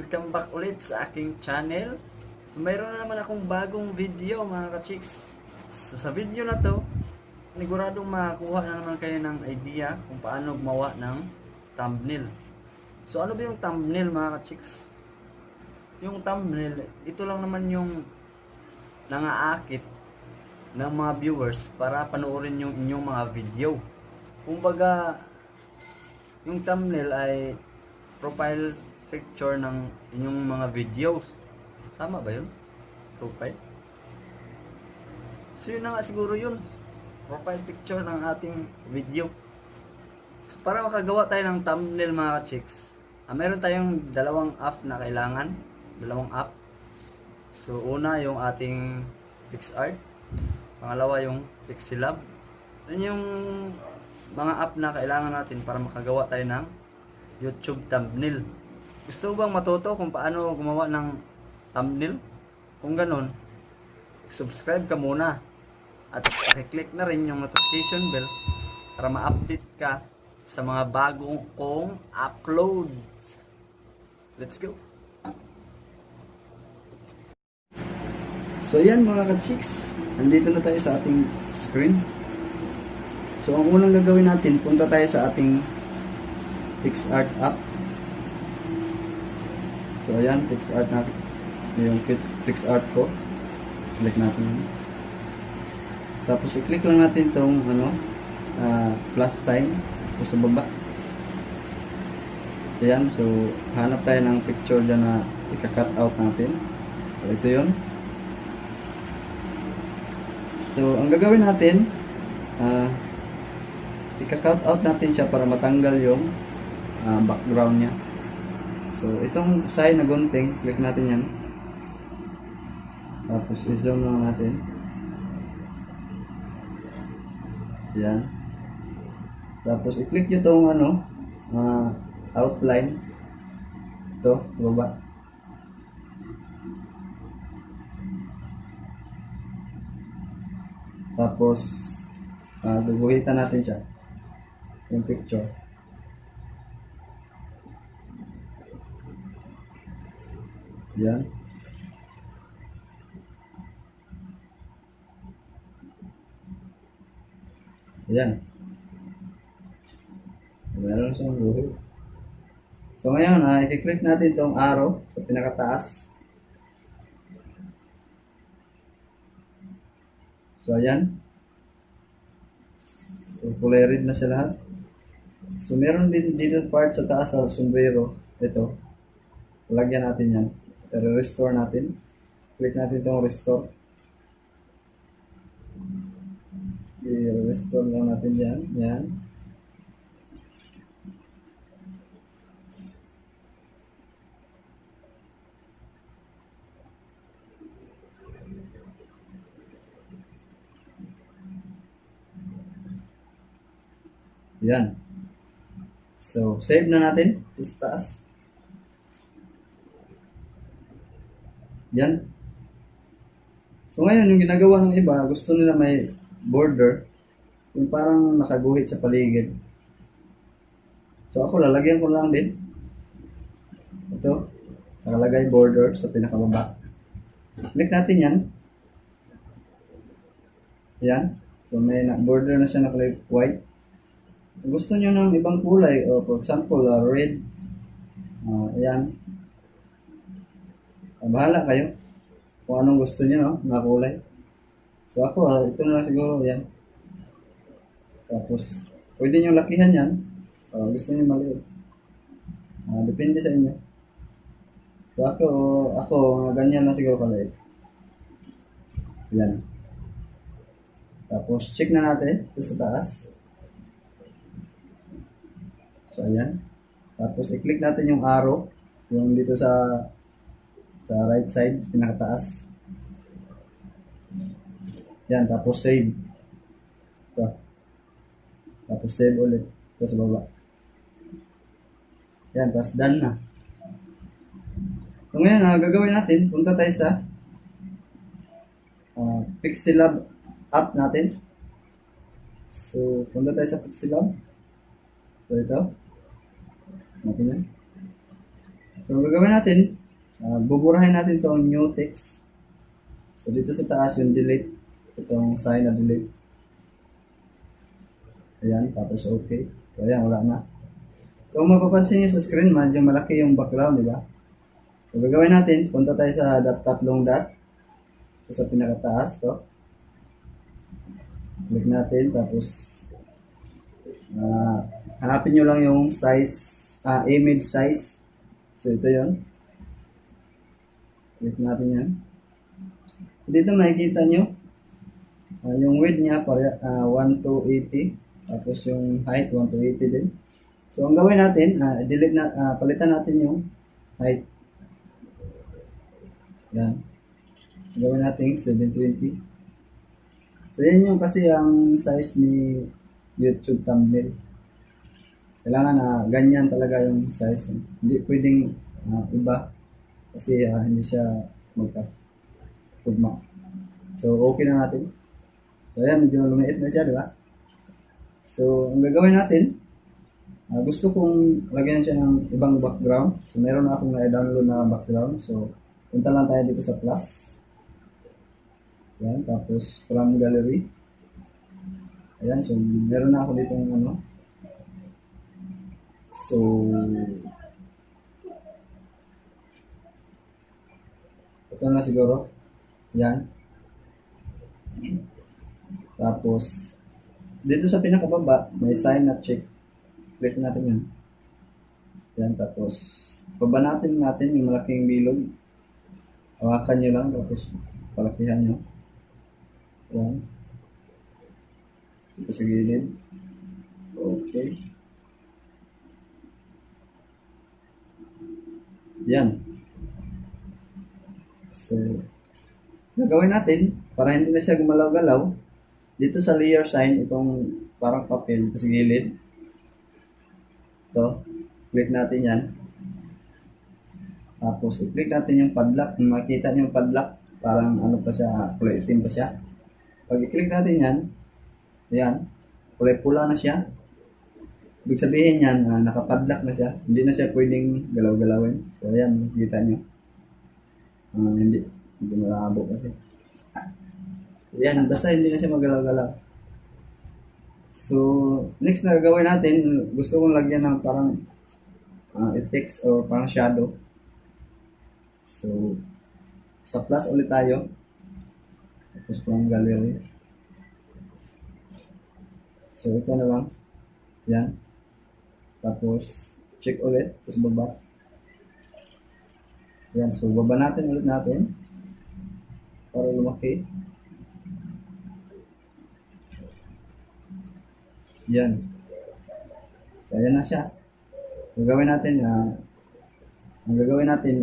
welcome back ulit sa aking channel. So mayroon na naman akong bagong video mga ka-chicks. So sa video na to, niguradong makakuha na naman kayo ng idea kung paano gumawa ng thumbnail. So ano ba yung thumbnail mga ka-chicks? Yung thumbnail, ito lang naman yung nangaakit ng mga viewers para panoorin yung inyong mga video. Kumbaga, yung thumbnail ay profile picture ng inyong mga videos. Tama ba yun? Profile? So yun na nga siguro yun. Profile picture ng ating video. So para makagawa tayo ng thumbnail mga chicks, meron tayong dalawang app na kailangan. Dalawang app. So una yung ating PixArt. Pangalawa yung Pixelab. Yan yung mga app na kailangan natin para makagawa tayo ng YouTube thumbnail. Gusto mo bang matuto kung paano gumawa ng thumbnail? Kung ganun, subscribe ka muna at pakiclick na rin yung notification bell para ma-update ka sa mga bagong kong upload. Let's go! So yan mga ka-chicks, nandito na tayo sa ating screen. So ang unang gagawin natin, punta tayo sa ating PixArt app. So ayan, PixArt natin. Yung PixArt ko. Click natin. Tapos i-click lang natin tong plus sign ito sa baba. Ayan, so hanap tayo ng picture dyan na i-cut out natin. So ito yun. So ang gagawin natin, i-cut out natin siya para matanggal yung background niya. So itong sign na gunting, click natin yan. Tapos i-zoom lang natin. Yan. Tapos i-click nyo itong outline. Ito, sa baba. Tapos guguhitan natin siya. Yung picture. Yan. Ayan. Meron siyang guhit. So ngayon, i-click natin itong arrow sa pinakataas. So ayan. So kulay red na siya lahat. So meron din dito part sa taas sa sombrero. Ito. Lagyan natin yan. Pero restore natin. Click natin itong restore. I-restore lang natin yan. Yan. Yan. So, save na natin. Sa taas. Yan. So ngayon, yung ginagawa ng iba, gusto nila may border, yung parang nakaguhit sa paligid. So ako, lalagyan ko lang din. Ito, nakalagay border sa pinakababa. Click natin yan. Yan. So may border na siya na kulay white. Kung gusto nyo ng ibang kulay, o for example, red, ayan. Bahala kayo kung anong gusto niyo, no, na kulay. So ako, ito na lang siguro, yan. Tapos pwede niyo lakihan yan, gusto niyo maliit, depende sa inyo. So ako ganyan na siguro kaliit. Yan. Tapos check na natin ito sa taas. So ayan. Tapos i-click natin yung arrow, yung dito sa right side, pinakataas. Yan, tapos save. Ito. Tapos save ulit. Ito sa baba. Yan, tapos done na. So ngayon, gagawin natin, punta tayo sa Pixelab app natin. So, punta tayo sa Pixelab. So ito. Natin yan. So, ang gagawin natin, buburahin natin itong new text. So, dito sa taas yung delete. Itong sign na delete. Ayan, tapos okay. So, ayan, wala na. So, kung mapapansin nyo sa screen, medyo malaki yung background, di ba? So, gagawin natin, punta tayo sa tatlong dot. Ito sa pinakataas, to. Click natin, tapos hanapin nyo lang yung size, image size. So, ito yon. Click natin yan. So, dito makikita nyo, yung width niya, 1 to 80. Tapos yung height, 1 to 80 din. So, ang gawin natin, palitan natin yung height. Yan. So, gawin natin 720. So, yan yung kasi ang size ni YouTube thumbnail. Kailangan ganyan talaga yung size. Hindi pwedeng iba kasi hindi siya magkatugma. So, okay na natin. So, ayan, medyo lumiit na siya, di ba? So, ang gagawin natin, gusto kong lagyan siya ng ibang background. So, meron na akong na-download na background. So, punta lang tayo dito sa plus. Ayan, tapos from gallery. Ayan, so meron na ako dito ng ano. So, ito na siguro. Ayan. Tapos, dito sa pinakababa, may sign na check. Click natin yan. Ayan, tapos, baba natin yung malaking bilog. Hawakan nyo lang, tapos palakihan nyo. Ayan. Dito sa gilid. Okay. Yan. So, gagawin natin, para hindi na siya gumalaw-galaw, dito sa layer sign, itong parang papel, dito sa gilid. Ito. Click natin yan. Tapos, i-click natin yung padlock. Kung makita nyo yung padlock, parang ano pa siya, kulay itim pa siya. Pag i-click natin yan, ayan, kulay pula na siya. Ibig sabihin yan, nakapadlock na siya. Hindi na siya pwedeng galaw-galawin. So, ayan, makikita nyo. Hindi malabo kasi. Ayan, basta hindi na siya magalaw-galaw. So, next na gagawin natin, gusto kong lagyan ng parang effects or parang shadow. So, sa plus ulit tayo. Tapos from gallery. So, ito na lang. Yan. Tapos, check ulit. Tapos baba. Yan. So, baba natin ulit natin. Para lumaki. Yan. So, ayan na siya. Gagawin natin, ang gagawin natin,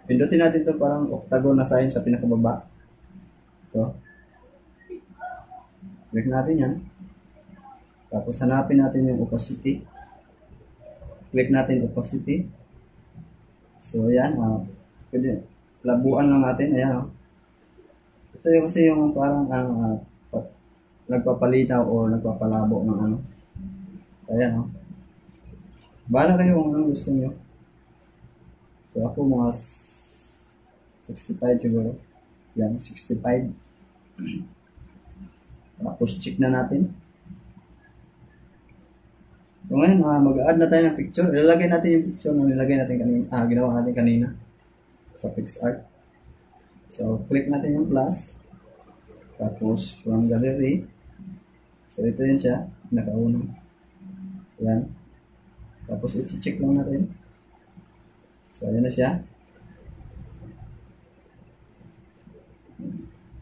pindutin natin ito parang octagon na sign sa pinakababa. Ito. Click natin yan. Tapos hanapin natin yung opacity. Click natin opacity. So ayan, pwede, labuan lang natin. Ayan. Ito yung kasi yung parang nagpapalinaw o nagpapalabo ng ano. Ayan. Bahala kayo kung anong gusto nyo. So ako mga 65 siguro. Yan, 65. Tapos check na natin. So ngayon, mag-add na tayo ng picture. Ilalagay natin yung picture na nilagay natin kanina, ginawa natin kanina sa PixArt. So click natin yung plus. Tapos from gallery. So ito yun siya, nakauna. Yan. Tapos i-check lang natin. So ayan na siya.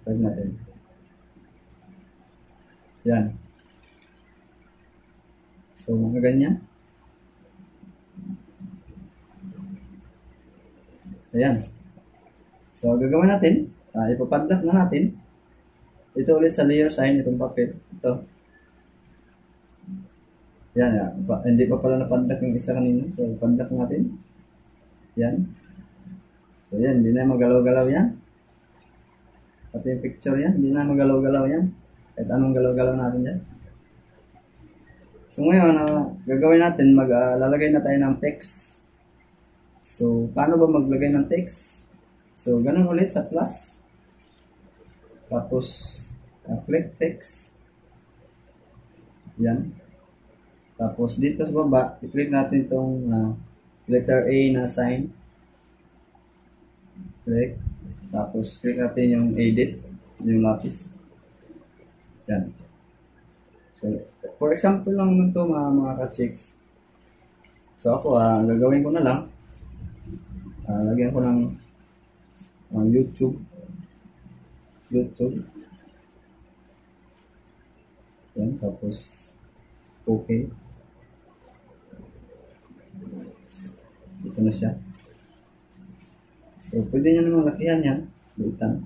Tag natin. Yan. So, mga ganyan. Ayan. So, gagawin natin. Ipapadlock na natin. Ito ulit sa layer sign, itong papel. Ito. Yan. Hindi pa pala napadlock yung isa kanina. So, ipadlock natin. Yan. So, yan. Hindi na magalaw-galaw yan. Pati yung picture yan. Hindi na magalaw-galaw yan. Kahit anong galaw-galaw natin yan. So ngayon, gagawin natin, lalagay na tayo ng text. So, paano ba maglagay ng text? So, ganun ulit sa plus. Tapos, click text. Yan. Tapos, dito sa baba, i-click natin itong letter A na sign. Click. Tapos, click natin yung edit, yung lapis. Yan. So, for example lang naman ito mga ka-chicks. So, ako, gagawin ko na lang. Lagyan ko ng YouTube. Yan, tapos okay. Ito na siya. So, pwede nyo naman lakihan yan. Litan.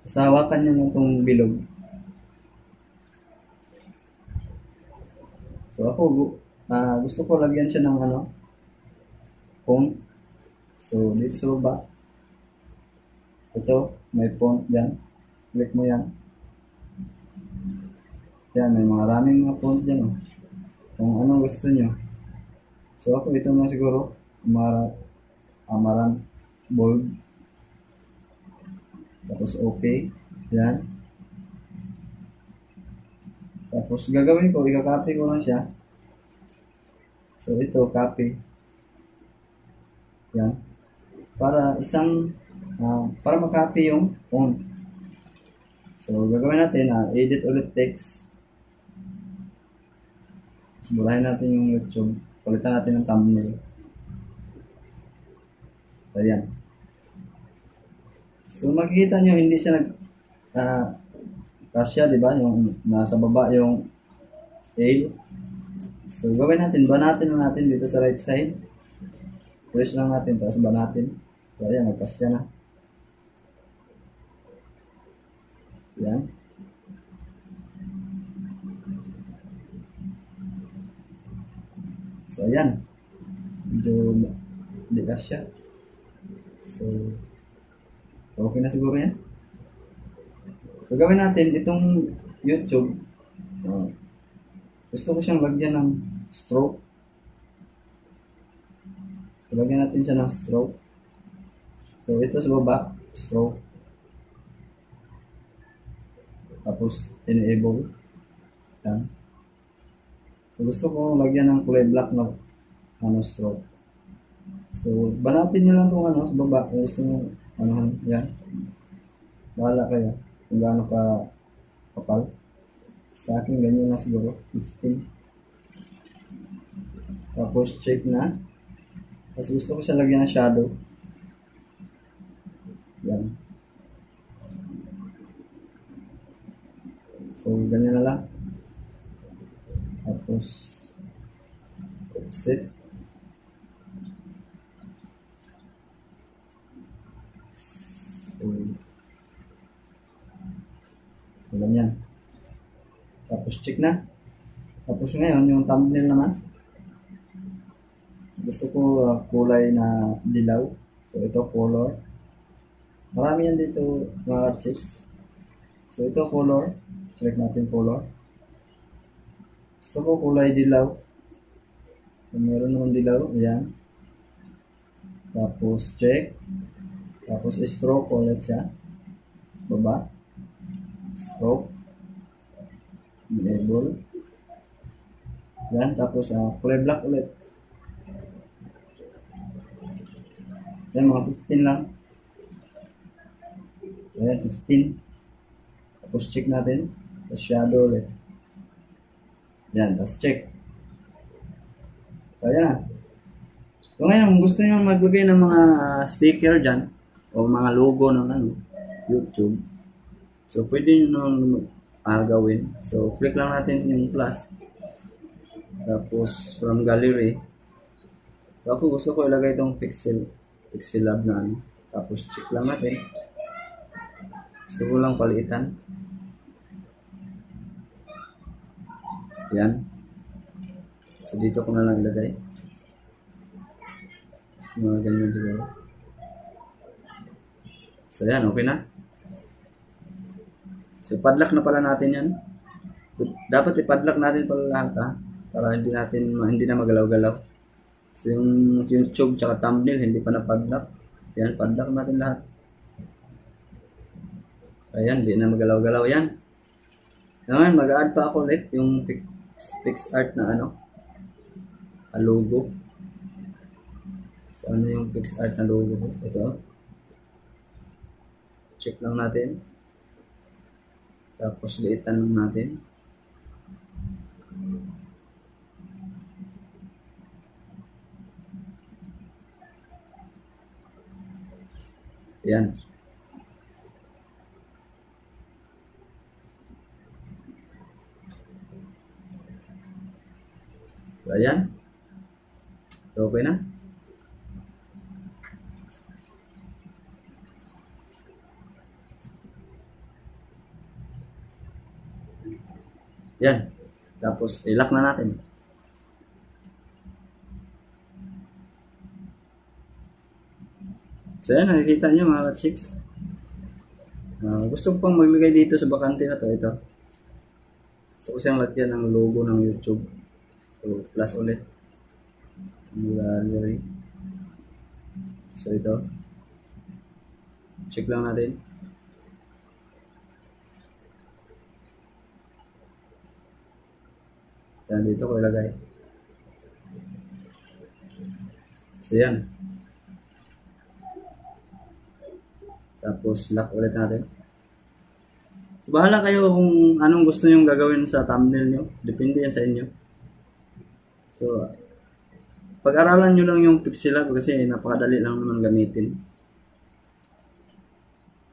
Basta hawakan nyo na itong bilog. So, ako, gusto ko lagyan siya ng font. So, dito sa baba. Ito, may font dyan. Click mo yan. Yan, may maraming mga font dyan. Oh. Kung anong gusto nyo. So, ako ito na siguro. Amaran. Bold. Tapos, okay. Yan. Tapos, gagawin ko, i-copy ko lang siya. So, ito, copy. Yan. Para para makopy yung font. So, gagawin natin, edit ulit text. Burahin natin yung YouTube. Palitan natin ng thumbnail. Ayan. So, makikita nyo, hindi siya kasya, di ba? Yung nasa baba yung A. So, gawin natin. Banatin na natin dito sa right side. Press lang natin, tapos banatin. So, ayan, nagkasya na. Ayan. So, ayan. Medyo hindi kasya. So, okay na siguro yan. So, gawin natin itong YouTube. Gusto ko siyang lagyan ng stroke. So, lagyan natin siya ng stroke. So, ito sa baba, stroke. Tapos, enable. Yan. So, gusto ko lagyan ng kulay black na stroke. So, banatin nyo lang kung sa baba. Kung gusto nyo, yan. Bahala kayo kung gaano ka kapal. Sa akin, ganyan na siguro. 15. Tapos, check na. Tapos, gusto ko siya lagyan ng shadow. Yan. So, ganyan na lang. Tapos, offset. So, ganyan. Tapos, check na. Tapos, ngayon, yung thumbnail naman. Gusto ko kulay na dilaw. So, ito color. Marami yan dito mga chicks. So, ito color. Select natin color. Gusto ko kulay dilaw. Kung meron naman dilaw, ayan. Tapos, check. Tapos, stroke ulit siya. Sa baba. Stroke. Enable. Yan. Tapos, kulay black ulit. Yan, mga 15 lang. So, yan, 15. Tapos, check natin. Tapos, shadow ulit. Yan, tapos check. So, ayan na. So, ngayon, kung gusto nyo maglagay ng mga sticker dyan, o mga logo ng YouTube, so, pwede nyo naman gawin. So, click lang natin yung plus. Tapos, from gallery. So, ako gusto ko ilagay itong pixel lab na Tapos, check lang natin. Gusto ko lang palitan. Yan. So, dito ko na lang ilagay. So, mga ganyan siguro. So, yan. Okay na. So, padlock na pala natin yan. Dapat ipadlock natin pala lahat, para hindi na magalaw-galaw. So yung YouTube tsaka thumbnail hindi pa na-padlock. Yan, padlock natin lahat. Ayan, di na magalaw-galaw yan. Ngayon, mag-add pa ako ulit yung PixArt na ano, logo. So ano yung PixArt na logo ko? Ito. Check lang natin. Tapos liitan lang natin. Ayan. So, ayan. So, okay na. Yan. Tapos, i-lock na natin. So, yan. Nakikita nyo mga ka-chicks. Gusto ko pang maglagay dito sa bakante na to. Ito. Gusto ko siyang lagyan ng logo ng YouTube. So, plus ulit. Gallery. So, ito. Check lang natin. Yan, dito ko ilagay. So, yan. Tapos, lock ulit natin. So, bahala kayo kung anong gusto nyo gagawin sa thumbnail nyo. Depende yan sa inyo. So, pag-aralan nyo lang yung Pixelab kasi napakadali lang naman gamitin.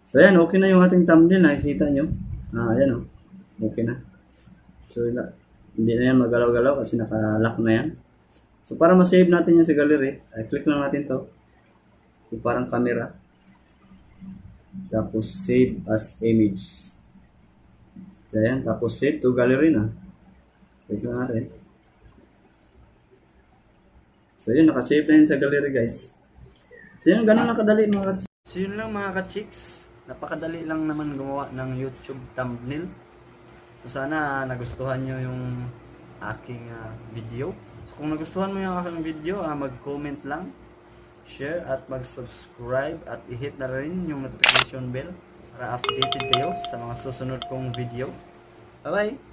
So, ayan. Okay na yung ating thumbnail. Nakikita nyo. Ayan o. Okay na. So, hindi na yan magalaw-galaw kasi naka-lock na yan. So, para ma-save natin yan sa gallery, click lang natin to. Yung parang camera. Tapos, save as image. So, ayan. Tapos, save to gallery na. Click lang natin. So, yun. Nakasave na yun sa gallery, guys. So, yun. Ganun lang kadali, mga ka-chicks. So, yun lang, mga ka-chicks. Napakadali lang naman gumawa ng YouTube thumbnail. So, sana nagustuhan nyo yung aking video. So, kung nagustuhan mo yung aking video, mag-comment lang, share at mag-subscribe at i-hit na rin yung notification bell para updated kayo sa mga susunod kong video. Bye-bye!